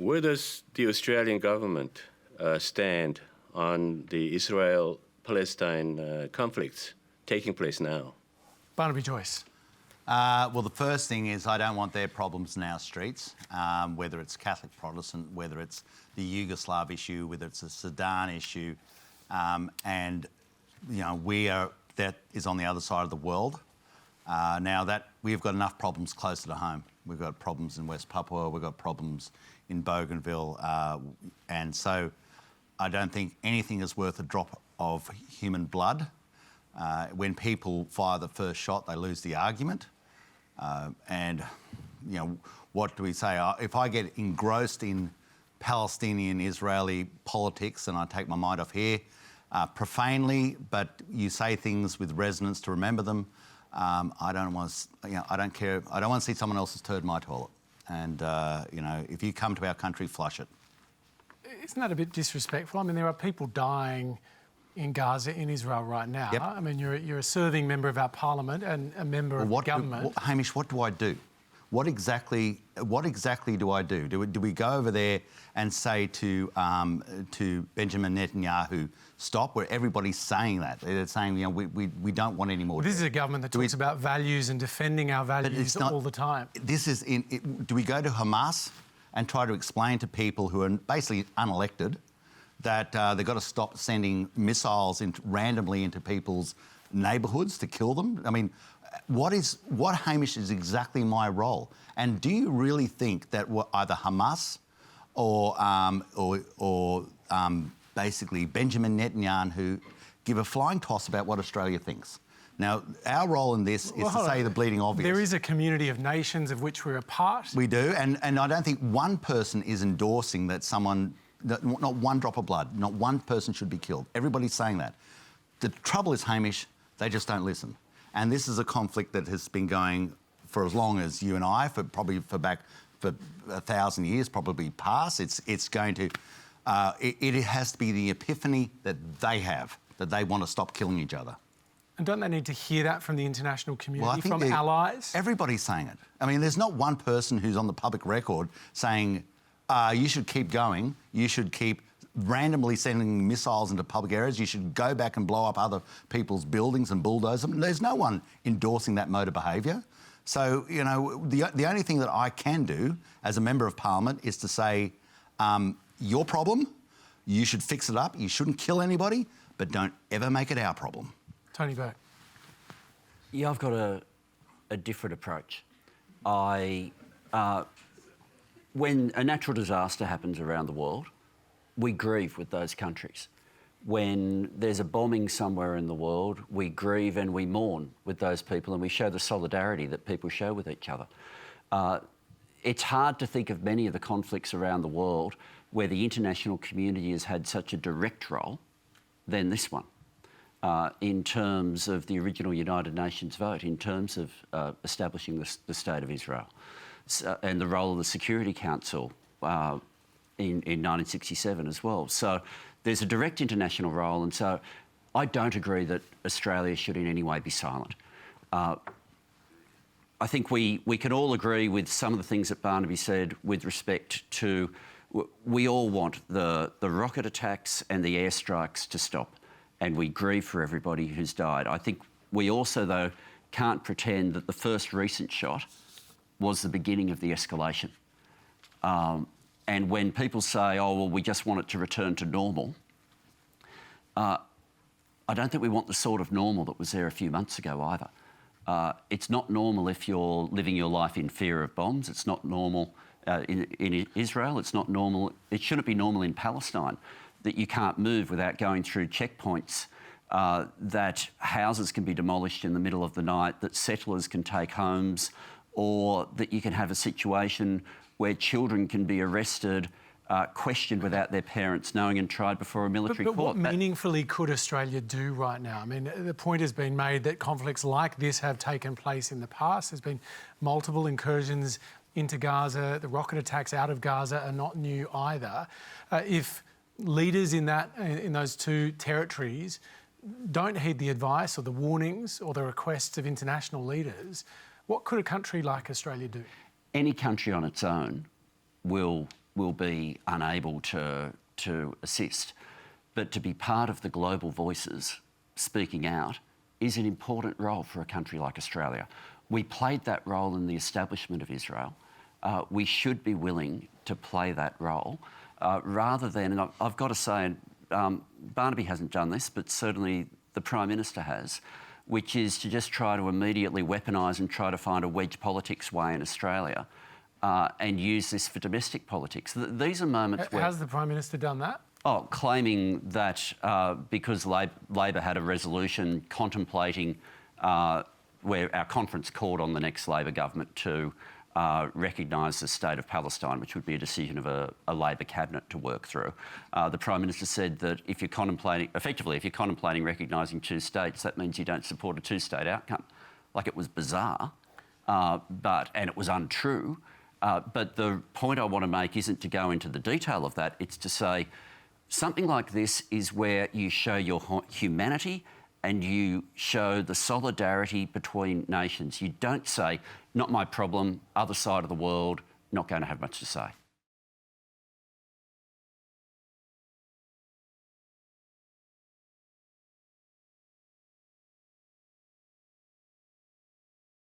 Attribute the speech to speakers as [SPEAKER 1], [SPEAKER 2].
[SPEAKER 1] Where does the Australian government stand on the Israel-Palestine conflicts taking place now?
[SPEAKER 2] Barnaby Joyce.
[SPEAKER 3] Well, the first thing is I don't want their problems in our streets, whether it's Catholic, Protestant, whether it's the Yugoslav issue, whether it's a Sudan issue, and that is on the other side of the world. Now that we've got enough problems closer to home. We've got problems in West Papua, we've got problems in Bougainville, and so I don't think anything is worth a drop of human blood. When people fire the first shot, they lose the argument. And, what do we say? If I get engrossed in Palestinian-Israeli politics and I take my mind off here, profanely, but you say things with resonance to remember them, I don't care. I don't want to see someone else's turd in my toilet. And, if you come to our country, flush it.
[SPEAKER 2] Isn't that a bit disrespectful? I mean, there are people dying in Gaza, in Israel right now.
[SPEAKER 3] Yep.
[SPEAKER 2] I mean, you're a serving member of our parliament and a member of government.
[SPEAKER 3] Hamish, what do I do? What exactly do I do? Do we go over there and say to Benjamin Netanyahu, stop? Where everybody's saying that. They're saying, we don't want any more.
[SPEAKER 2] This is a government that talks about values and defending our values all the time.
[SPEAKER 3] Do we go to Hamas and try to explain to people who are basically unelected that they've got to stop sending missiles randomly into people's neighbourhoods to kill them? I mean, what Hamish is exactly my role? And do you really think that either Hamas or basically Benjamin Netanyahu give a flying toss about what Australia thinks? Now, our role in this is to say the bleeding obvious.
[SPEAKER 2] There is a community of nations of which we're a part.
[SPEAKER 3] We do, and I don't think one person is endorsing that someone... Not one drop of blood, not one person should be killed. Everybody's saying that. The trouble is, Hamish, they just don't listen. And this is a conflict that has been going for as long as you and I, for 1,000 years, probably past. It's going to... it has to be the epiphany that they have, that they want to stop killing each other.
[SPEAKER 2] And don't they need to hear that from the international community, from allies?
[SPEAKER 3] Everybody's saying it. I mean, there's not one person who's on the public record saying... you should keep going. You should keep randomly sending missiles into public areas. You should go back and blow up other people's buildings and bulldoze them. There's no one endorsing that mode of behaviour. So, the only thing that I can do as a member of Parliament is to say, your problem, you should fix it up. You shouldn't kill anybody, but don't ever make it our problem.
[SPEAKER 2] Tony Burke.
[SPEAKER 4] Yeah, I've got a different approach. When a natural disaster happens around the world, we grieve with those countries. When there's a bombing somewhere in the world, we grieve and we mourn with those people and we show the solidarity that people show with each other. It's hard to think of many of the conflicts around the world where the international community has had such a direct role than this one, in terms of the original United Nations vote, in terms of establishing the State of Israel. And the role of the Security Council in 1967 as well. So there's a direct international role, and so I don't agree that Australia should in any way be silent. I think we can all agree with some of the things that Barnaby said with respect to we all want the rocket attacks and the airstrikes to stop, and we grieve for everybody who's died. I think we also, though, can't pretend that the first recent shot was the beginning of the escalation. And when people say, oh, well, we just want it to return to normal, I don't think we want the sort of normal that was there a few months ago either. It's not normal if you're living your life in fear of bombs. It's not normal in Israel. It's not normal. It shouldn't be normal in Palestine that you can't move without going through checkpoints, that houses can be demolished in the middle of the night, that settlers can take homes, or that you can have a situation where children can be arrested, questioned without their parents knowing and tried before a military court.
[SPEAKER 2] What meaningfully could Australia do right now? I mean, the point has been made that conflicts like this have taken place in the past. There's been multiple incursions into Gaza. The rocket attacks out of Gaza are not new either. If leaders in those two territories don't heed the advice or the warnings or the requests of international leaders, what could a country like Australia do?
[SPEAKER 4] Any country on its own will will be unable to assist. But to be part of the global voices speaking out is an important role for a country like Australia. We played that role in the establishment of Israel. We should be willing to play that role rather than, and I've got to say, Barnaby hasn't done this, but certainly the Prime Minister has, which is to just try to immediately weaponise and try to find a wedge politics way in Australia and use this for domestic politics. These are moments where...
[SPEAKER 2] Has the Prime Minister done that?
[SPEAKER 4] Oh, claiming that because Labor had a resolution contemplating where our conference called on the next Labor government to recognise the state of Palestine, which would be a decision of a Labor cabinet to work through. The Prime Minister said that if you're contemplating recognising two states, that means you don't support a two-state outcome. Like, it was bizarre, and it was untrue. But the point I want to make isn't to go into the detail of that, it's to say something like this is where you show your humanity and you show the solidarity between nations. You don't say, not my problem, other side of the world, not going to have much to say.